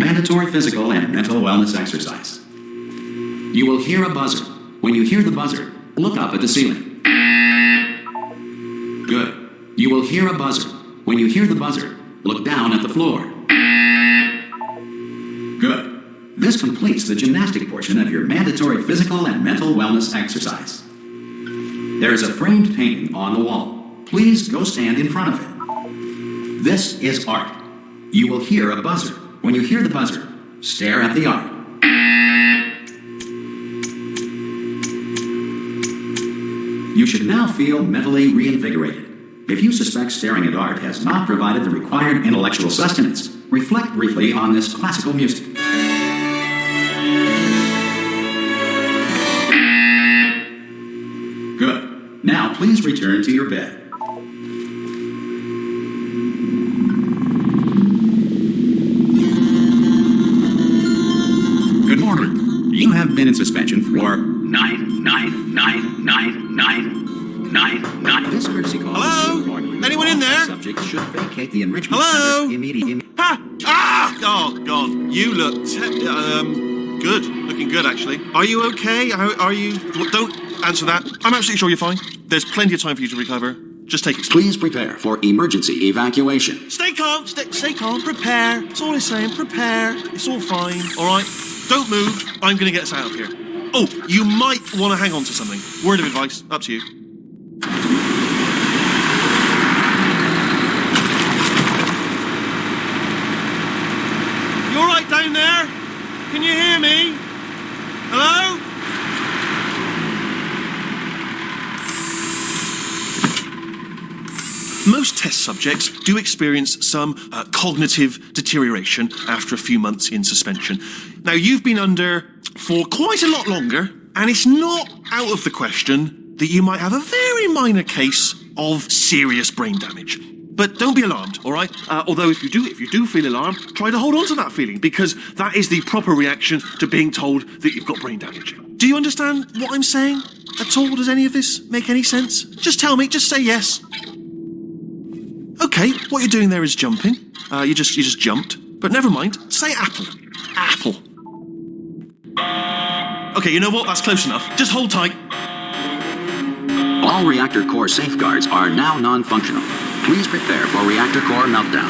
mandatory physical and mental wellness exercise. You will hear a buzzer. When you hear the buzzer, look up at the ceiling. Good. You will hear a buzzer. When you hear the buzzer, look down at the floor. Good. This completes the gymnastic portion of your mandatory physical and mental wellness exercise. There is a framed painting on the wall. Please go stand in front of it. This is art. You will hear a buzzer. When you hear the buzzer, stare at the art. You should now feel mentally reinvigorated. If you suspect staring at art has not provided the required intellectual sustenance, reflect briefly on this classical music. Good. Now please return to your bed. Good morning. You have been in suspension for 9999999. This courtesy call. Hello? Anyone in there? Subject should vacate the enrichment Hello? center immediately. Ha! Ah! Oh, God. You look good. Looking good, actually. Are you okay? Are you... Well, don't answer that. I'm absolutely sure you're fine. There's plenty of time for you to recover. Just take it slow. Please prepare for emergency evacuation. Stay calm. Stay calm. Prepare. That's all I'm saying. Prepare. It's all fine. All right? Don't move. I'm going to get us out of here. Oh, you might want to hang on to something. Word of advice. Up to you. You all right down there? Can you hear me? Hello? Most test subjects do experience some cognitive deterioration after a few months in suspension. Now, you've been under for quite a lot longer, and it's not out of the question that you might have a very minor case of serious brain damage. But don't be alarmed, all right? Although if you do feel alarmed, try to hold on to that feeling, because that is the proper reaction to being told that you've got brain damage. Do you understand what I'm saying at all? Does any of this make any sense? Just tell me, just say yes. Okay, what you're doing there is jumping. You just jumped. But never mind, say apple. Apple. Okay, you know what? That's close enough. Just hold tight. All reactor core safeguards are now non-functional. Please prepare for reactor core meltdown.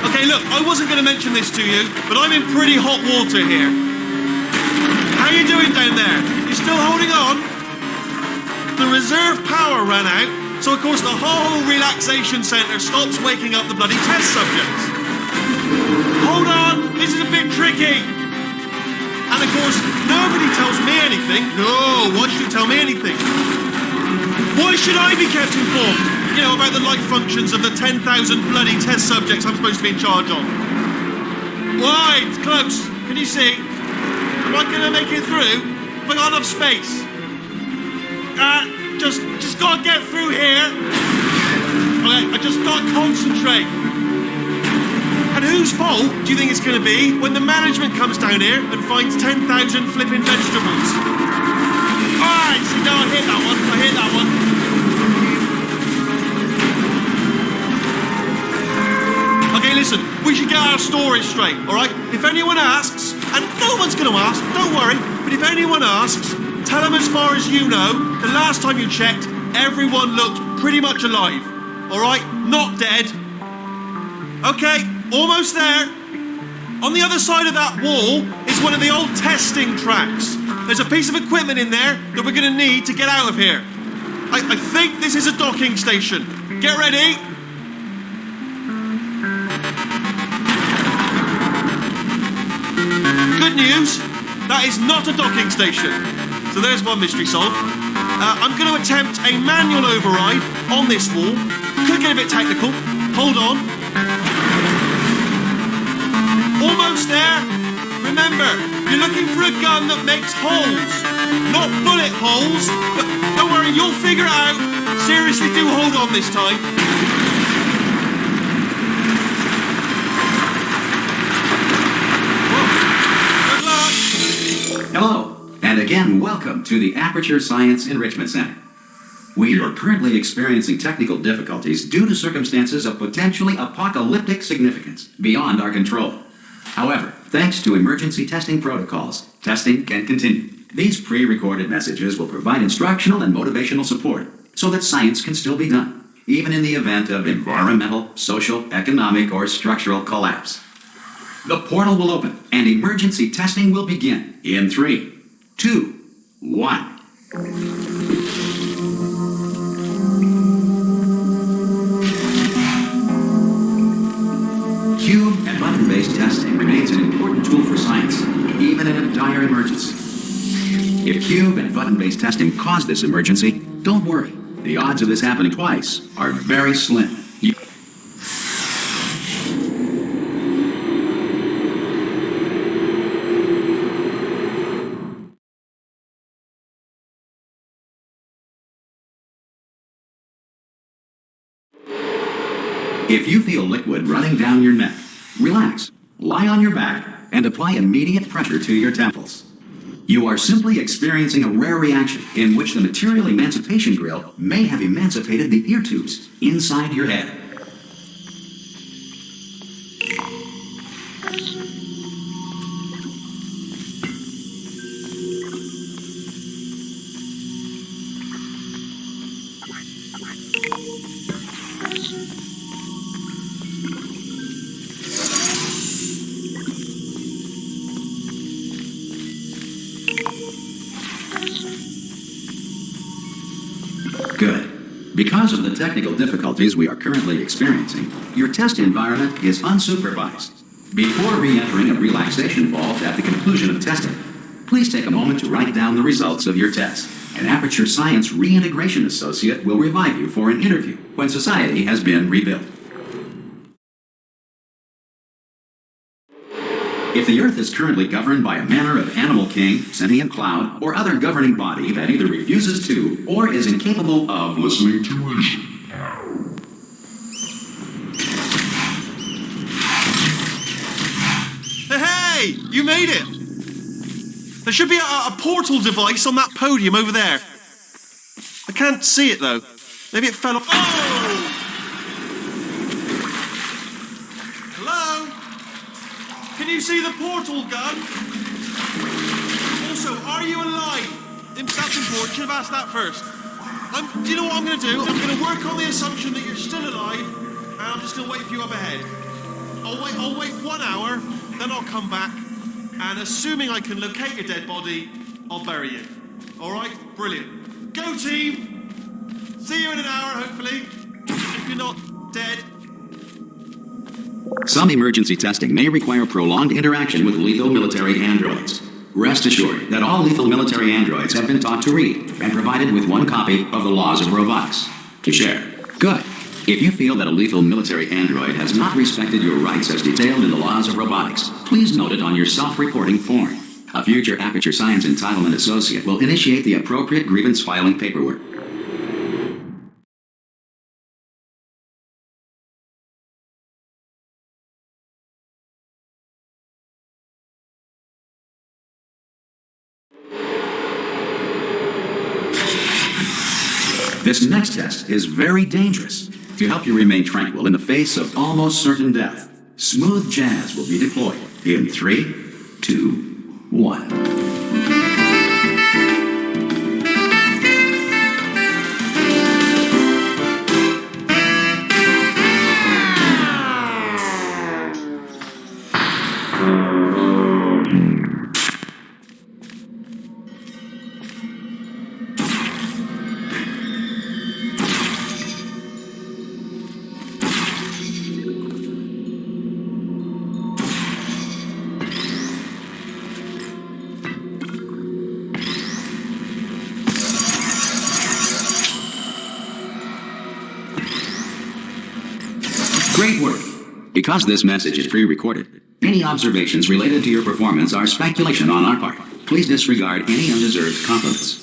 Okay, look, I wasn't going to mention this to you, but I'm in pretty hot water here. How you doing down there? You still holding on? The reserve power ran out, so of course the whole relaxation centre stops waking up the bloody test subjects. Hold on, this is a bit tricky. And of course, nobody tells me anything. No, why should you tell me anything? Why should I be kept informed? You know, about the life functions of the 10,000 bloody test subjects I'm supposed to be in charge of. Why? It's close. Can you see? Am I going to make it through? Have I got enough space? Just gotta get through here. Okay, I just gotta concentrate. And whose fault do you think it's gonna be when the management comes down here and finds 10,000 flipping vegetables? Alright, see, now I hit that one. Okay, listen, we should get our stories straight, alright? If anyone asks, and no one's gonna ask, don't worry, but if anyone asks, tell them as far as you know, the last time you checked, everyone looked pretty much alive. Alright? Not dead. Okay, almost there. On the other side of that wall is one of the old testing tracks. There's a piece of equipment in there that we're going to need to get out of here. I think this is a docking station. Get ready. Good news, that is not a docking station. So there's one mystery solved. I'm going to attempt a manual override on this wall. Could get a bit technical. Hold on. Almost there. Remember, you're looking for a gun that makes holes. Not bullet holes, but don't worry, you'll figure it out. Seriously, do hold on this time. Whoa. Good luck. Hello, and again, welcome to the Aperture Science Enrichment Center. We are currently experiencing technical difficulties due to circumstances of potentially apocalyptic significance beyond our control. However, thanks to emergency testing protocols, testing can continue. These pre-recorded messages will provide instructional and motivational support so that science can still be done, even in the event of environmental, social, economic, or structural collapse. The portal will open and emergency testing will begin in 3, 2, 1. Cube and button-based testing remains an important tool for science, even in a dire emergency. If cube and button-based testing caused this emergency, don't worry. The odds of this happening twice are very slim. If you feel liquid running down your neck, relax, lie on your back, and apply immediate pressure to your temples. You are simply experiencing a rare reaction in which the material emancipation grill may have emancipated the ear tubes inside your head. Good. Because of the technical difficulties we are currently experiencing, your test environment is unsupervised. Before re-entering a relaxation vault at the conclusion of testing, please take a moment to write down the results of your test. An Aperture Science Reintegration Associate will revive you for an interview when society has been rebuilt. If the Earth is currently governed by a manner of animal king, sentient cloud, or other governing body that either refuses to or is incapable of listening to reason. Hey, you made it! There should be a portal device on that podium over there. I can't see it though. Maybe it fell off. Oh! Hello? Can you see the portal gun? Also, are you alive? That's important. Should have asked that first. Do you know what I'm going to do? I'm going to work on the assumption that you're still alive, and I'm just going to wait for you up ahead. I'll wait 1 hour, then I'll come back, and assuming I can locate your dead body, I'll bury you. All right? Brilliant. Go team! See you in an hour, hopefully. If you're not dead. Some emergency testing may require prolonged interaction with lethal military androids. Rest assured that all lethal military androids have been taught to read and provided with 1 copy of the Laws of Robotics to share. Good. If you feel that a lethal military android has not respected your rights as detailed in the Laws of Robotics, please note it on your self-reporting form. A future Aperture Science Entitlement Associate will initiate the appropriate grievance filing paperwork. This next test is very dangerous. To help you remain tranquil in the face of almost certain death, smooth jazz will be deployed in 3, 2, 1. Great work. Because this message is pre-recorded, any observations related to your performance are speculation on our part. Please disregard any undeserved compliments.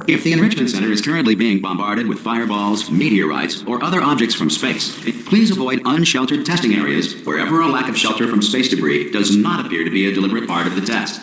If the Enrichment Center is currently being bombarded with fireballs, meteorites, or other objects from space, please avoid unsheltered testing areas wherever a lack of shelter from space debris does not appear to be a deliberate part of the test.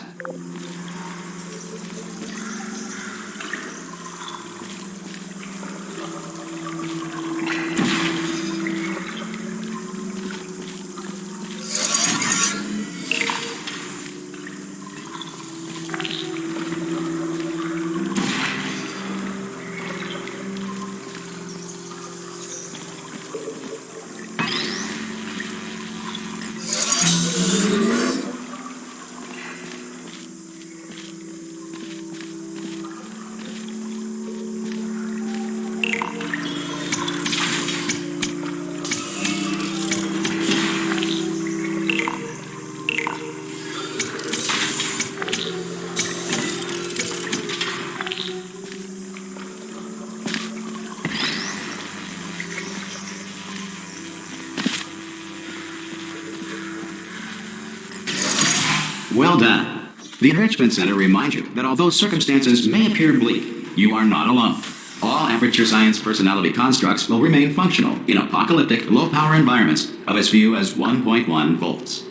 Well done. The Enrichment Center reminds you that although circumstances may appear bleak, you are not alone. All Aperture Science personality constructs will remain functional in apocalyptic, low-power environments of as few as 1.1 volts.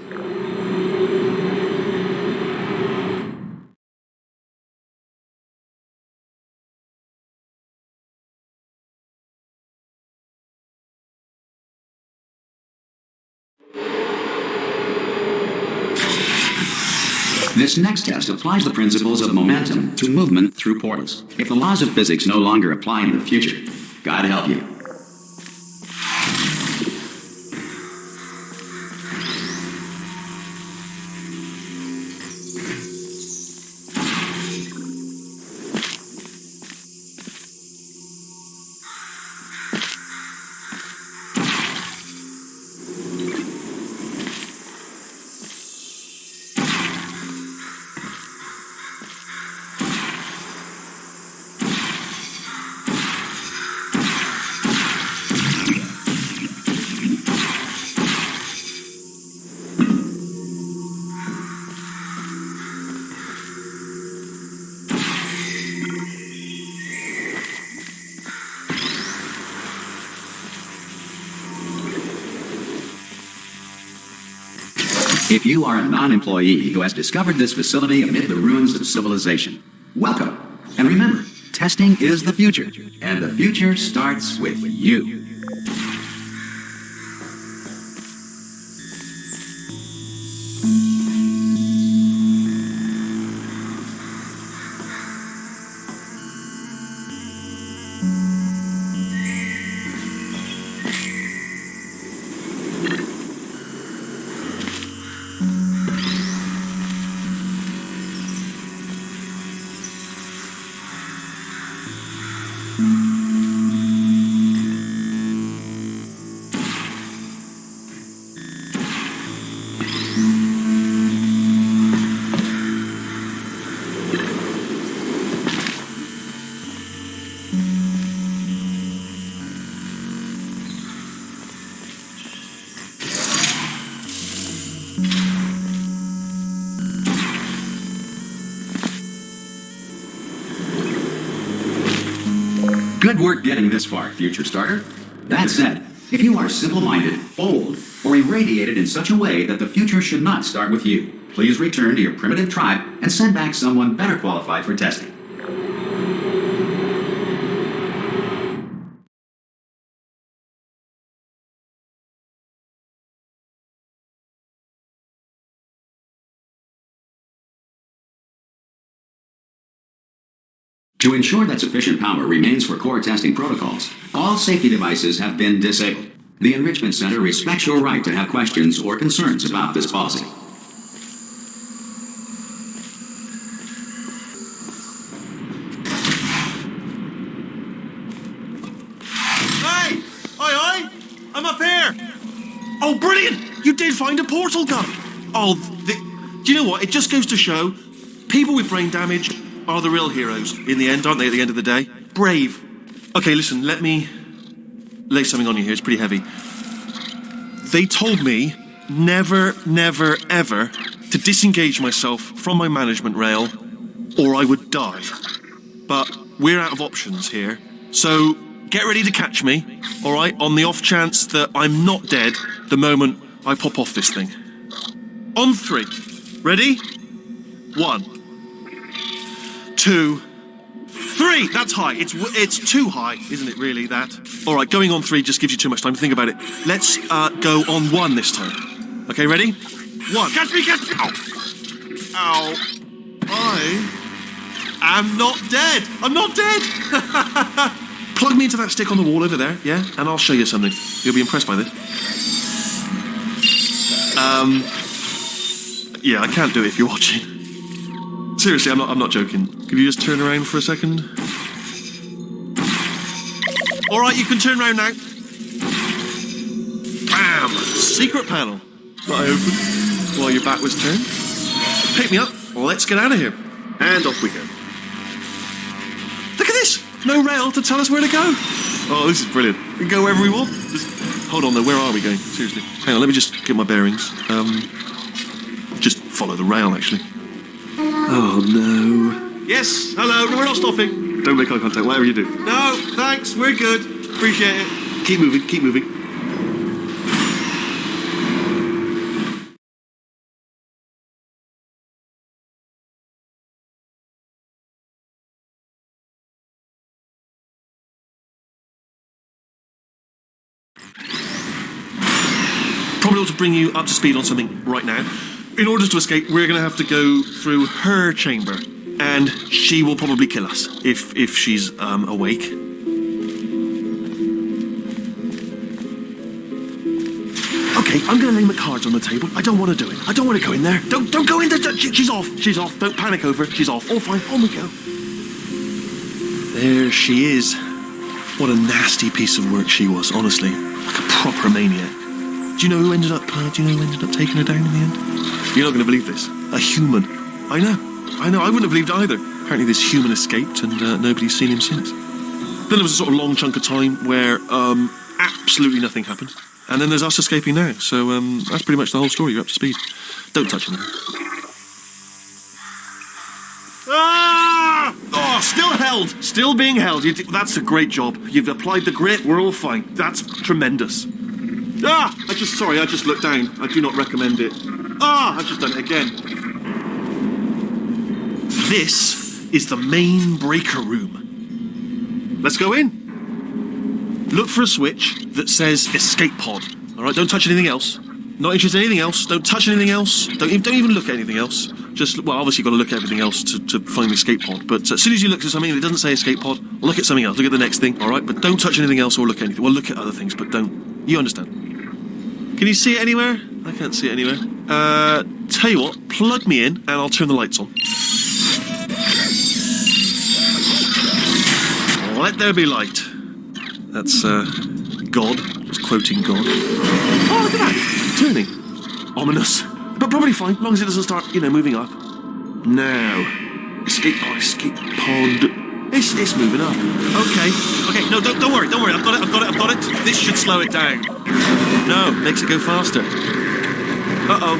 This next test applies the principles of momentum to movement through portals. If the laws of physics no longer apply in the future, God help you. If you are a non-employee who has discovered this facility amid the ruins of civilization, welcome. And remember, testing is the future, and the future starts with you. Good work getting this far, future starter. That said, if you are simple-minded, bold, or irradiated in such a way that the future should not start with you, please return to your primitive tribe and send back someone better qualified for testing. To ensure that sufficient power remains for core testing protocols, all safety devices have been disabled. The Enrichment Center respects your right to have questions or concerns about this policy. Hey! Aye, I'm up here! Oh, brilliant! You did find a portal gun! Oh, do you know what? It just goes to show, people with brain damage are the real heroes in the end, aren't they, at the end of the day? Brave. Okay, listen, let me lay something on you here. It's pretty heavy. They told me never, never, ever to disengage myself from my management rail or I would die. But we're out of options here. So get ready to catch me, all right, on the off chance that I'm not dead the moment I pop off this thing. On 3. Ready? 1, 2, 3. That's high. It's too high, isn't it, really, that? All right, going on 3 just gives you too much time to think about it. Let's go on 1 this time. Okay, ready? 1. Catch me, catch me! Ow. Ow. I am not dead. I'm not dead. Plug me into that stick on the wall over there, yeah? And I'll show you something. You'll be impressed by this. Yeah, I can't do it if you're watching. Seriously, I'm not joking. Could you just turn around for a second? All right, you can turn around now. Bam! Secret panel that I opened while your back was turned. Pick me up. Let's get out of here. And off we go. Look at this! No rail to tell us where to go. Oh, this is brilliant. We can go wherever we want. Just hold on though, where are we going? Seriously. Hang on, let me just get my bearings. Just follow the rail, actually. Oh, no. Yes, hello. No, we're not stopping. Don't make eye contact, whatever you do. No, thanks. We're good. Appreciate it. Keep moving, keep moving. Probably ought to bring you up to speed on something right now. In order to escape, we're going to have to go through her chamber, and she will probably kill us if she's awake. Okay, I'm going to lay my cards on the table. I don't want to do it. I don't want to go in there. Don't go in there. She's off. She's off. Don't panic over it. She's off. All fine. On we go. There she is. What a nasty piece of work she was, honestly. Like a proper maniac. Do you know who ended up taking her down in the end? You're not going to believe this. A human. I know. I wouldn't have believed either. Apparently this human escaped and nobody's seen him since. Then there was a sort of long chunk of time where absolutely nothing happened. And then there's us escaping now. So that's pretty much the whole story. You're up to speed. Don't touch him. Ah! Oh, still held. Still being held. That's a great job. You've applied the grit. We're all fine. That's tremendous. Ah! I just looked down. I do not recommend it. Ah! I've just done it again. This is the main breaker room. Let's go in. Look for a switch that says escape pod. All right, don't touch anything else. Not interested in anything else. Don't touch anything else. Don't even look at anything else. Just, well, obviously you've got to look at everything else to find the escape pod. But as soon as you look at something and it doesn't say escape pod, look at something else. Look at the next thing, all right? But don't touch anything else or look at anything. Well, look at other things, but don't. You understand? Can you see it anywhere? I can't see it anywhere. Tell you what, plug me in and I'll turn the lights on. Let there be light. That's, God. Just quoting God. Oh, look at that. Turning. Ominous. But probably fine, as long as it doesn't start, moving up. Now. Escape pod. It's moving up. Okay. No, don't worry. I've got it. This should slow it down. No, makes it go faster. Uh-oh.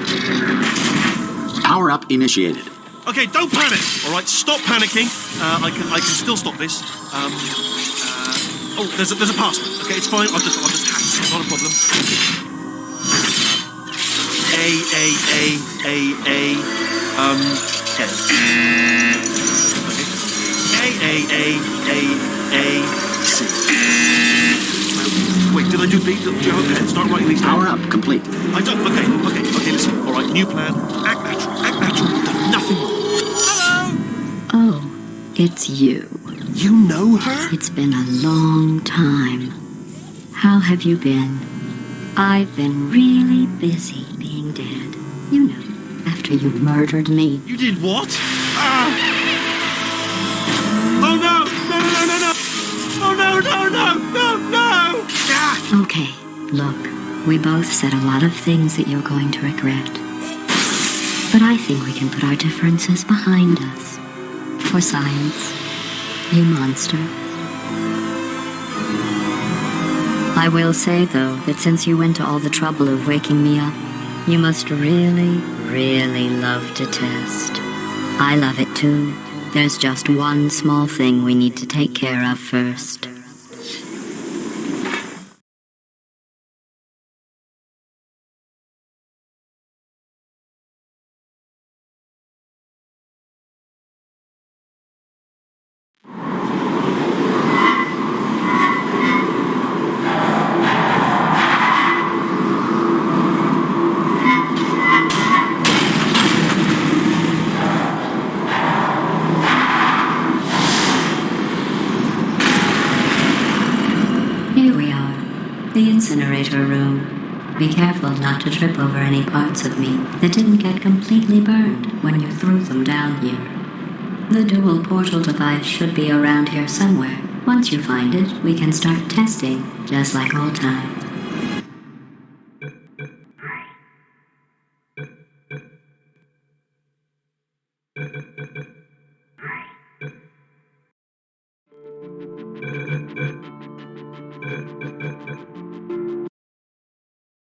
Power up initiated. Okay, don't panic. All right, stop panicking. I can still stop this. Oh, there's a password. Okay, it's fine. I'll just hack it. Not a problem. A. C. Wait, did I do B? Start writing these down. Power up complete. I don't. Okay, listen. All right, new plan. Act natural. Done nothing wrong. Hello! Oh, it's you. You know her? It's been a long time. How have you been? I've been really busy being dead. You know, after you murdered me. You did what? Oh no! Oh no! Ah! Okay, look, we both said a lot of things that you're going to regret. But I think we can put our differences behind us. For science, you monster. I will say, though, that since you went to all the trouble of waking me up, you must really, really love to test. I love it too, There's just one small thing we need to take care of first. Here we are, the incinerator room. Be careful not to trip over any parts of me that didn't get completely burned when you threw them down here. The dual portal device should be around here somewhere. Once you find it, we can start testing, just like old times.